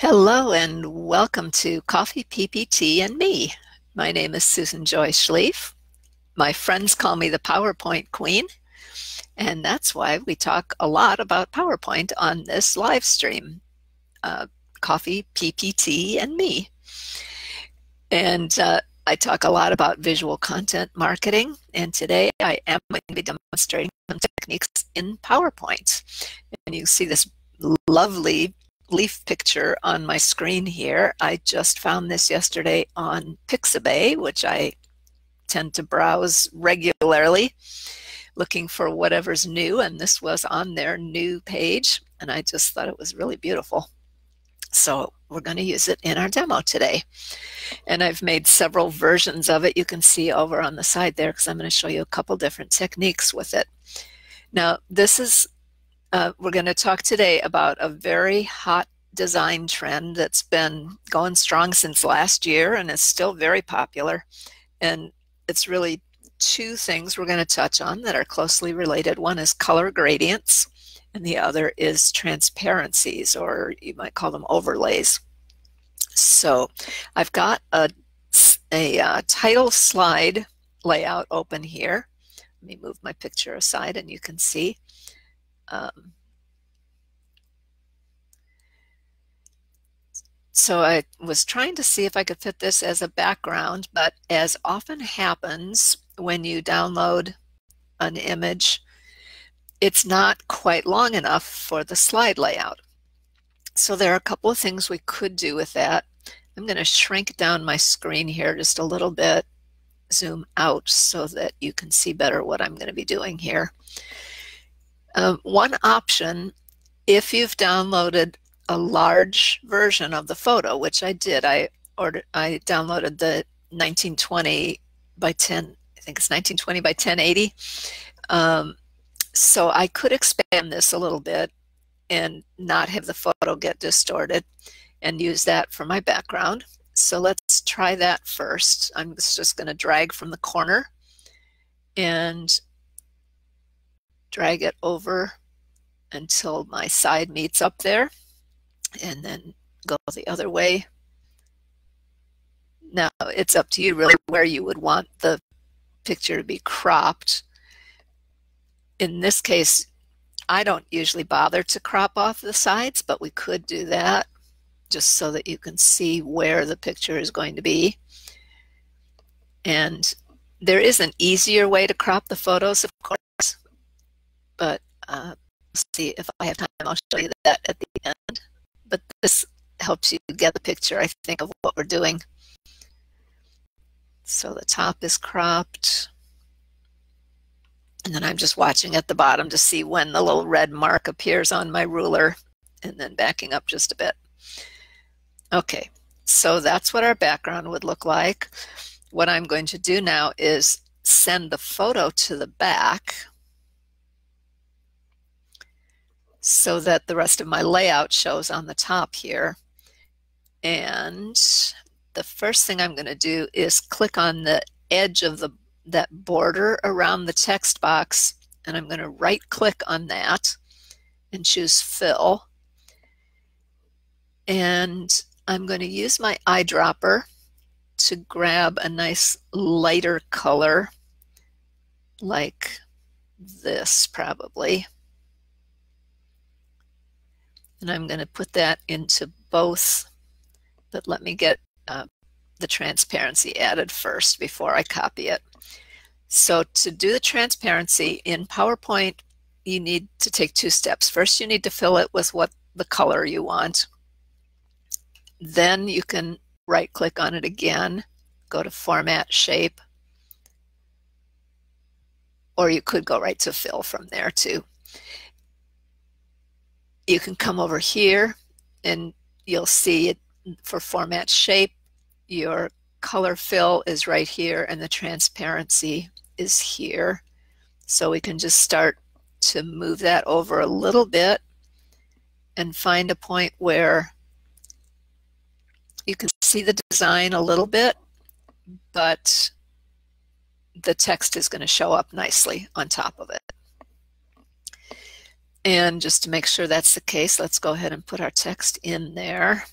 Hello and welcome to Coffee, PPT, and Me. My name is Susan Joy Schlief. My friends call me the PowerPoint Queen, and that's why we talk a lot about PowerPoint on this live stream, Coffee, PPT, and Me. And I talk a lot about visual content marketing, and today I am going to be demonstrating some techniques in PowerPoint. And you see this lovely leaf picture on my screen here. I just found this yesterday on Pixabay, which I tend to browse regularly looking for whatever's new, and this was on their new page, and I just thought it was really beautiful. So we're going to use it in our demo today. And I've made several versions of it. You can see over on the side there because I'm going to show you a couple different techniques with it. Now this is we're going to talk today about a very hot design trend that's been going strong since last year and is still very popular. And it's really two things we're going to touch on that are closely related. One is color gradients, and the other is transparencies, or you might call them overlays. So I've got a title slide layout open here. Let me move my picture aside and you can see. So I was trying to see if I could fit this as a background, but as often happens when you download an image, it's not quite long enough for the slide layout. So there are a couple of things we could do with that. I'm going to shrink down my screen here just a little bit, zoom out so that you can see better what I'm going to be doing here. One option, if you've downloaded a large version of the photo, which I did, I downloaded the 1920 by 10, I think it's 1920 by 1080. So I could expand this a little bit and not have the photo get distorted and use that for my background. So let's try that first. I'm just going to drag from the corner and drag it over until my side meets up there, and then go the other way. Now it's up to you really where you would want the picture to be cropped. In this case, I don't usually bother to crop off the sides, but we could do that just so that you can see where the picture is going to be. And there is an easier way to crop the photos, of course, but let's see if I have time, I'll show you that at the end. But this helps you get the picture, I think, of what we're doing. So the top is cropped. And then I'm just watching at the bottom to see when the little red mark appears on my ruler, and then backing up just a bit. Okay, so that's what our background would look like. What I'm going to do now is send the photo to the back so that the rest of my layout shows on the top here. And the first thing I'm going to do is click on the edge of that border around the text box, and I'm going to right click on that and choose fill. And I'm going to use my eyedropper to grab a nice lighter color like this probably. And I'm going to put that into both, but let me get the transparency added first before I copy it. So to do the transparency in PowerPoint, you need to take two steps. First, you need to fill it with what the color you want. Then you can right click on it again, go to Format Shape, or you could go right to fill from there too. You can come over here and you'll see it for Format Shape. Your color fill is right here and the transparency is here. So we can just start to move that over a little bit and find a point where you can see the design a little bit, but the text is going to show up nicely on top of it. And just to make sure that's the case, let's go ahead and put our text in there.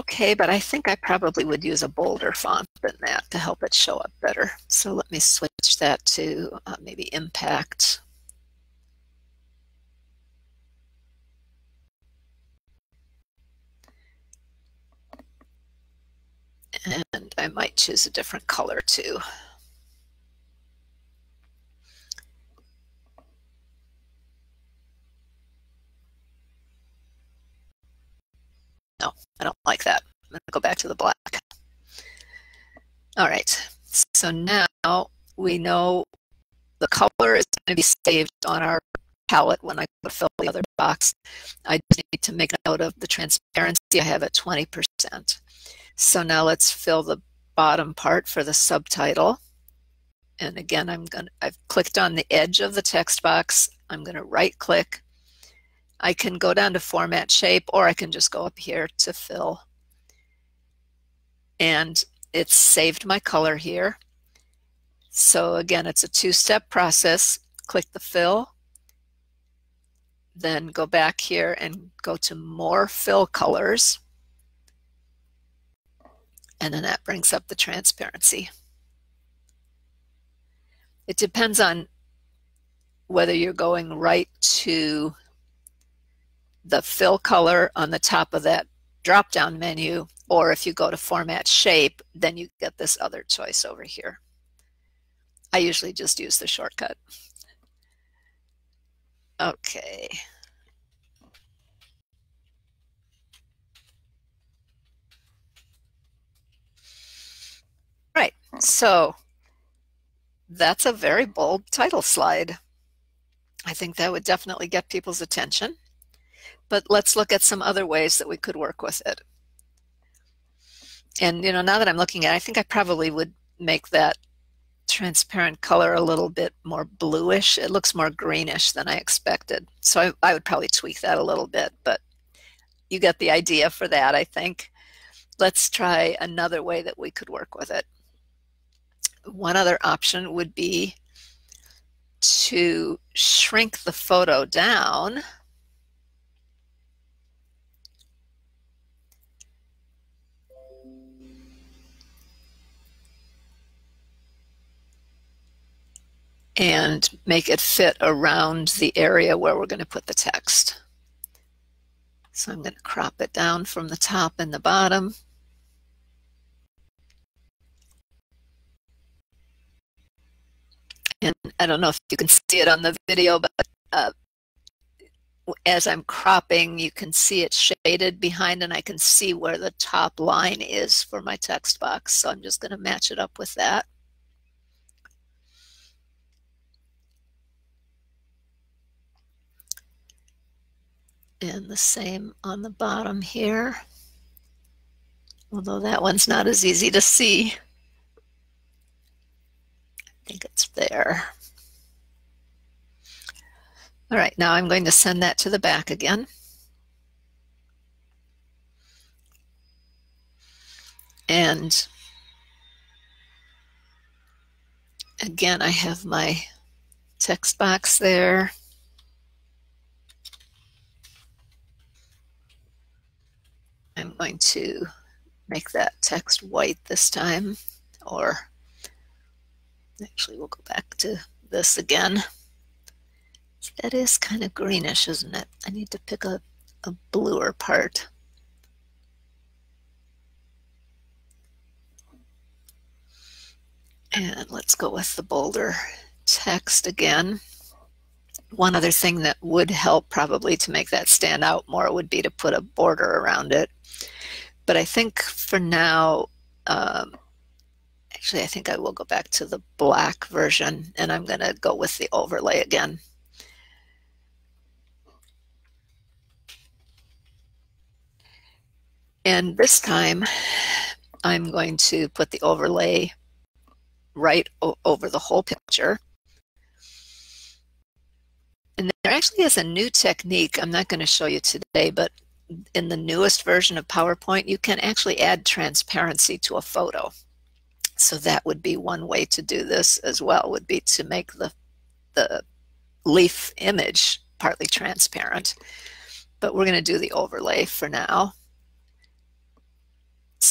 okay, but I think I probably would use a bolder font than that to help it show up better. So let me switch that to maybe Impact. And I might choose a different color too. No, I don't like that. I'm going to go back to the black. All right, so now we know the color is going to be saved on our palette when I go to fill the other box. I just need to make a note of the transparency. I have at 20%. So now let's fill the bottom part for the subtitle. And again, I've clicked on the edge of the text box. I'm going to right click. I can go down to Format Shape, or I can just go up here to Fill. And it's saved my color here. So again, it's a two-step process. Click the fill, then go back here and go to More Fill Colors. And then that brings up the transparency. It depends on whether you're going right to the fill color on the top of that drop-down menu, or if you go to Format Shape, then you get this other choice over here. I usually just use the shortcut. Okay. Right, so that's a very bold title slide. I think that would definitely get people's attention. But let's look at some other ways that we could work with it. And now that I'm looking at it, I think I probably would make that transparent color a little bit more bluish. It looks more greenish than I expected. So I would probably tweak that a little bit, but you get the idea for that, I think. Let's try another way that we could work with it. One other option would be to shrink the photo down and make it fit around the area where we're going to put the text. So I'm going to crop it down from the top and the bottom. And I don't know if you can see it on the video, but as I'm cropping, you can see it shaded behind, and I can see where the top line is for my text box. So I'm just going to match it up with that. And the same on the bottom here, although that one's not as easy to see. I think it's there. All right, now I'm going to send that to the back again. And again, I have my text box there. I'm going to make that text white this time, or actually we'll go back to this again. That is kind of greenish, isn't it? I need to pick a bluer part. And let's go with the bolder text again. One other thing that would help probably to make that stand out more would be to put a border around it. But I think for now, actually I think I will go back to the black version, and I'm going to go with the overlay again. And this time I'm going to put the overlay right over the whole picture. And there actually is a new technique I'm not going to show you today, but in the newest version of PowerPoint, you can actually add transparency to a photo. So that would be one way to do this as well, would be to make the leaf image partly transparent. But we're going to do the overlay for now.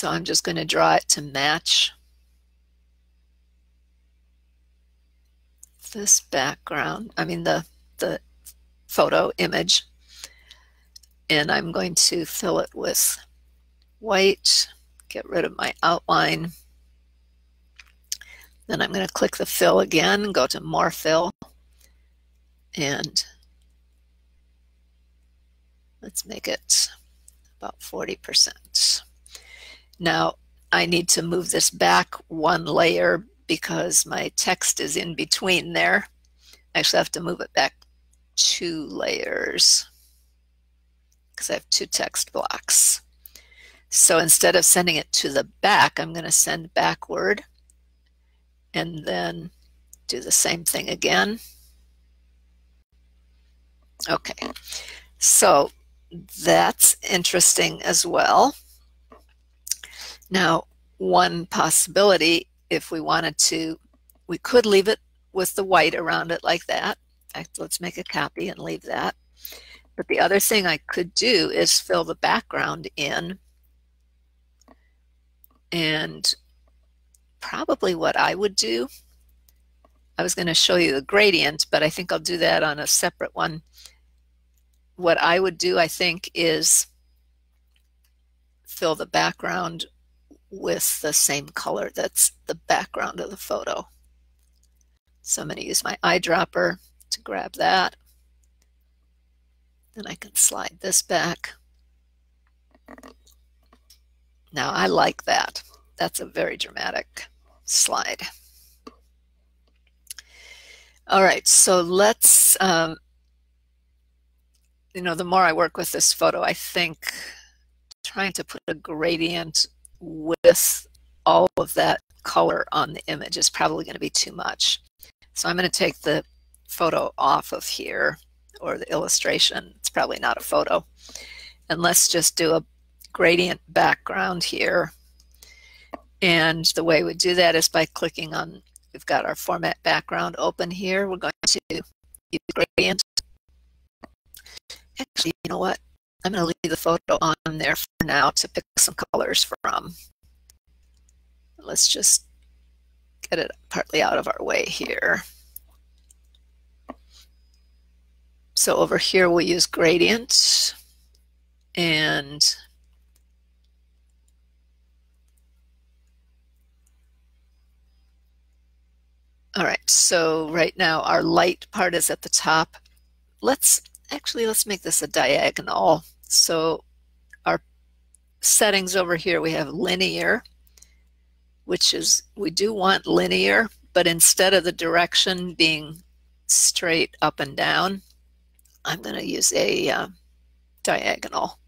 So I'm just going to draw it to match this background, the photo image. And I'm going to fill it with white, get rid of my outline. Then I'm going to click the fill again, go to more fill, and let's make it about 40%. Now I need to move this back one layer because my text is in between there. I actually have to move it back 2 layers because I have 2 text blocks. So instead of sending it to the back, I'm going to send backward and then do the same thing again. Okay, so that's interesting as well. Now, one possibility, if we wanted to, we could leave it with the white around it like that. In fact, let's make a copy and leave that. But the other thing I could do is fill the background in. And probably what I would do, I was going to show you the gradient, but I think I'll do that on a separate one. What I would do, I think, is fill the background with the same color that's the background of the photo. So I'm going to use my eyedropper to grab that. Then I can slide this back. Now I like that. That's a very dramatic slide. All right, so let's, the more I work with this photo, I think trying to put a gradient with all of that color on the image is probably going to be too much. So I'm going to take the photo off of here, or the illustration. It's probably not a photo. And let's just do a gradient background here. And the way we do that is by clicking on, we've got our format background open here. We're going to use gradient. Actually, you know what? I'm going to leave the photo on there for now to pick some colors from. Let's just get it partly out of our way here. So over here we'll use gradient, and all right, so right now our light part is at the top. Let's make this a diagonal. So our settings over here, we have linear, which is, we do want linear, but instead of the direction being straight up and down, I'm going to use a diagonal.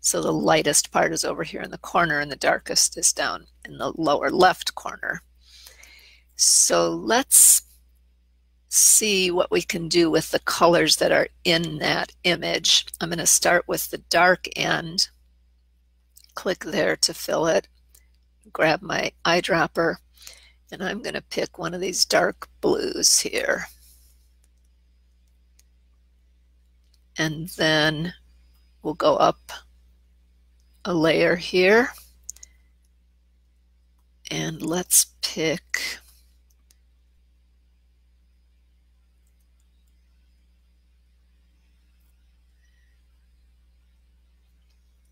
So the lightest part is over here in the corner and the darkest is down in the lower left corner. So let's see what we can do with the colors that are in that image. I'm going to start with the dark end, click there to fill it, grab my eyedropper, and I'm going to pick one of these dark blues here. And then we'll go up a layer here, and let's pick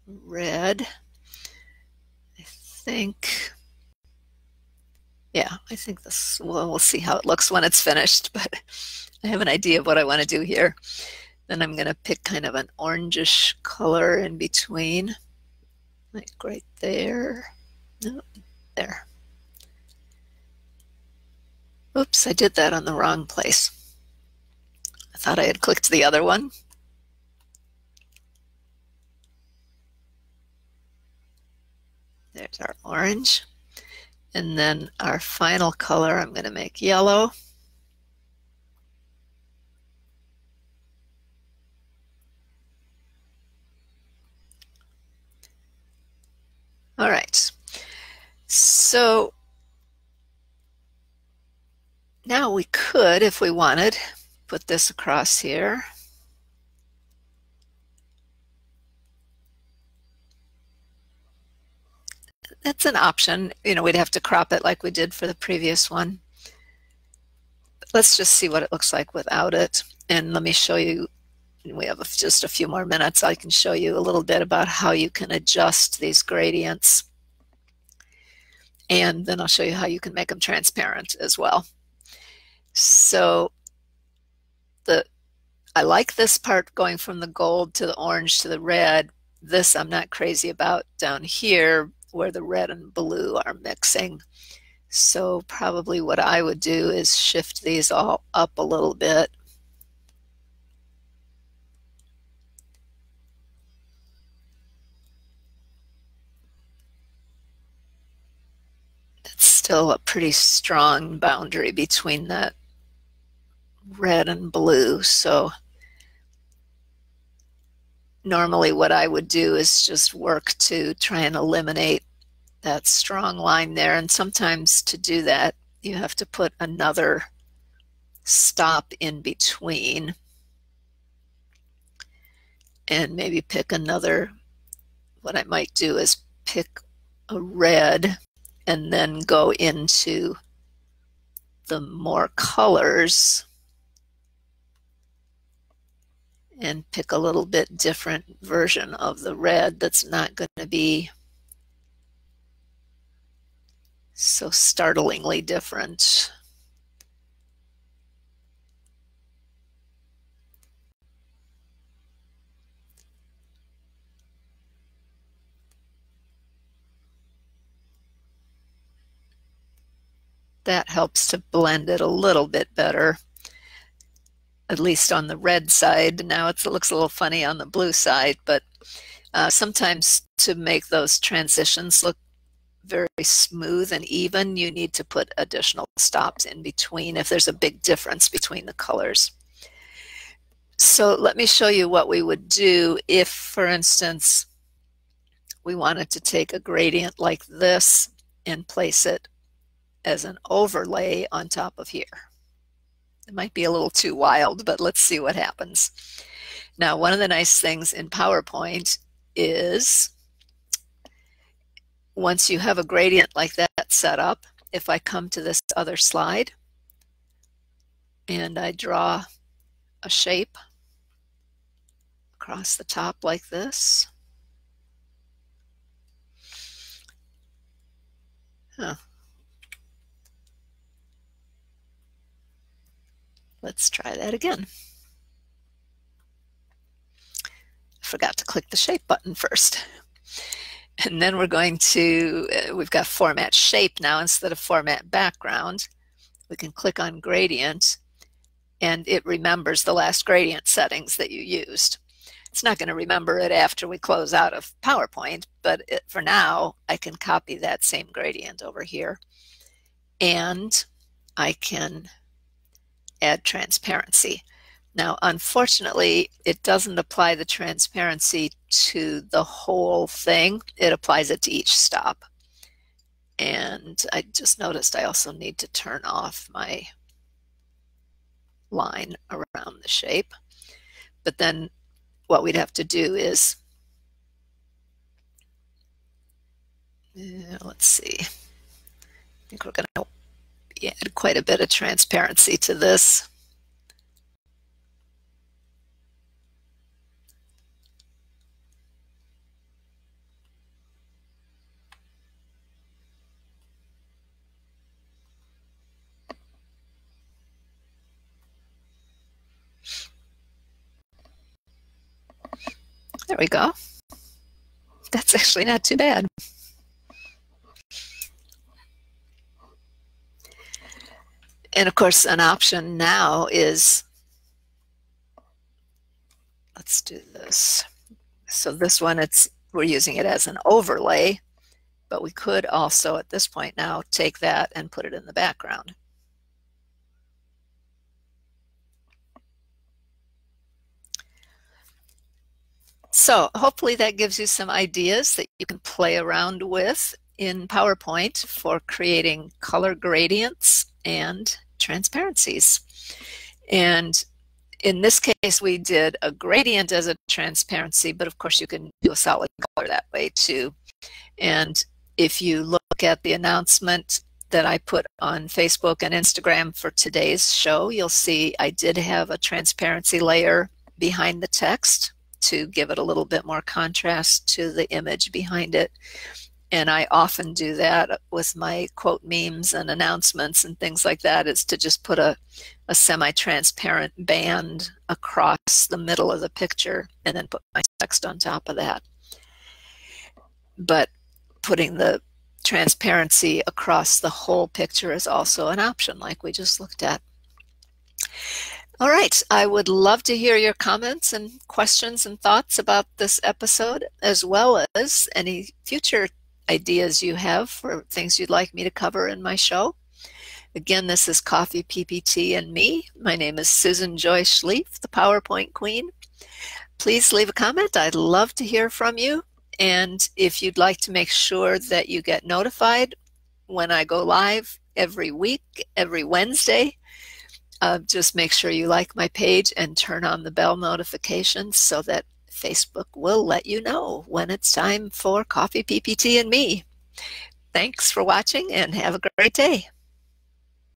red. I think this, well, we'll see how it looks when it's finished, but I have an idea of what I want to do here. Then I'm going to pick kind of an orangish color in between, like right there. No, there. Oops, I did that on the wrong place. I thought I had clicked the other one. There's our orange. And then our final color, I'm going to make yellow. All right. So now we could, if we wanted, put this across here. That's an option. You know, we'd have to crop it like we did for the previous one. Let's just see what it looks like without it. And let me show you, we have just a few more minutes. I can show you a little bit about how you can adjust these gradients. And then I'll show you how you can make them transparent as well. So I like this part going from the gold to the orange to the red. This I'm not crazy about down here where the red and blue are mixing. So probably what I would do is shift these all up a little bit. It's still a pretty strong boundary between that red and blue. So normally what I would do is just work to try and eliminate that strong line there. And sometimes to do that, you have to put another stop in between and maybe pick another. What I might do is pick a red and then go into the more colors and pick a little bit different version of the red that's not going to be so startlingly different. That helps to blend it a little bit better, at least on the red side. Now it looks a little funny on the blue side, but sometimes to make those transitions look very smooth and even, you need to put additional stops in between if there's a big difference between the colors. So let me show you what we would do if, for instance, we wanted to take a gradient like this and place it as an overlay on top of here. It might be a little too wild, but let's see what happens. Now, one of the nice things in PowerPoint is once you have a gradient like that set up, if I come to this other slide and I draw a shape across the top like this. Let's try that again. I forgot to click the shape button first. And then we're going to, we've got format shape now instead of format background. We can click on gradient and it remembers the last gradient settings that you used. It's not going to remember it after we close out of PowerPoint, but for now I can copy that same gradient over here and I can add transparency. Now, unfortunately, it doesn't apply the transparency to the whole thing. It applies it to each stop. And I just noticed I also need to turn off my line around the shape. But then what we'd have to do is, let's see, I think we're going to add quite a bit of transparency to this. There we go. That's actually not too bad. And of course, an option now is, let's do this. So this one, we're using it as an overlay, but we could also at this point now take that and put it in the background. So hopefully that gives you some ideas that you can play around with in PowerPoint for creating color gradients and transparencies. And in this case, we did a gradient as a transparency, but of course you can do a solid color that way too. And if you look at the announcement that I put on Facebook and Instagram for today's show, you'll see I did have a transparency layer behind the text to give it a little bit more contrast to the image behind it. And I often do that with my quote memes and announcements and things like that, is to just put a semi-transparent band across the middle of the picture and then put my text on top of that. But putting the transparency across the whole picture is also an option, like we just looked at. All right, I would love to hear your comments and questions and thoughts about this episode, as well as any future ideas you have for things you'd like me to cover in my show. Again, this is Coffee, PPT, and me. My name is Susan Joy Schlief, the PowerPoint Queen. Please leave a comment. I'd love to hear from you. And if you'd like to make sure that you get notified when I go live every week, every Wednesday, just make sure you like my page and turn on the bell notifications so that Facebook will let you know when it's time for Coffee, PPT, and me. Thanks for watching and have a great day.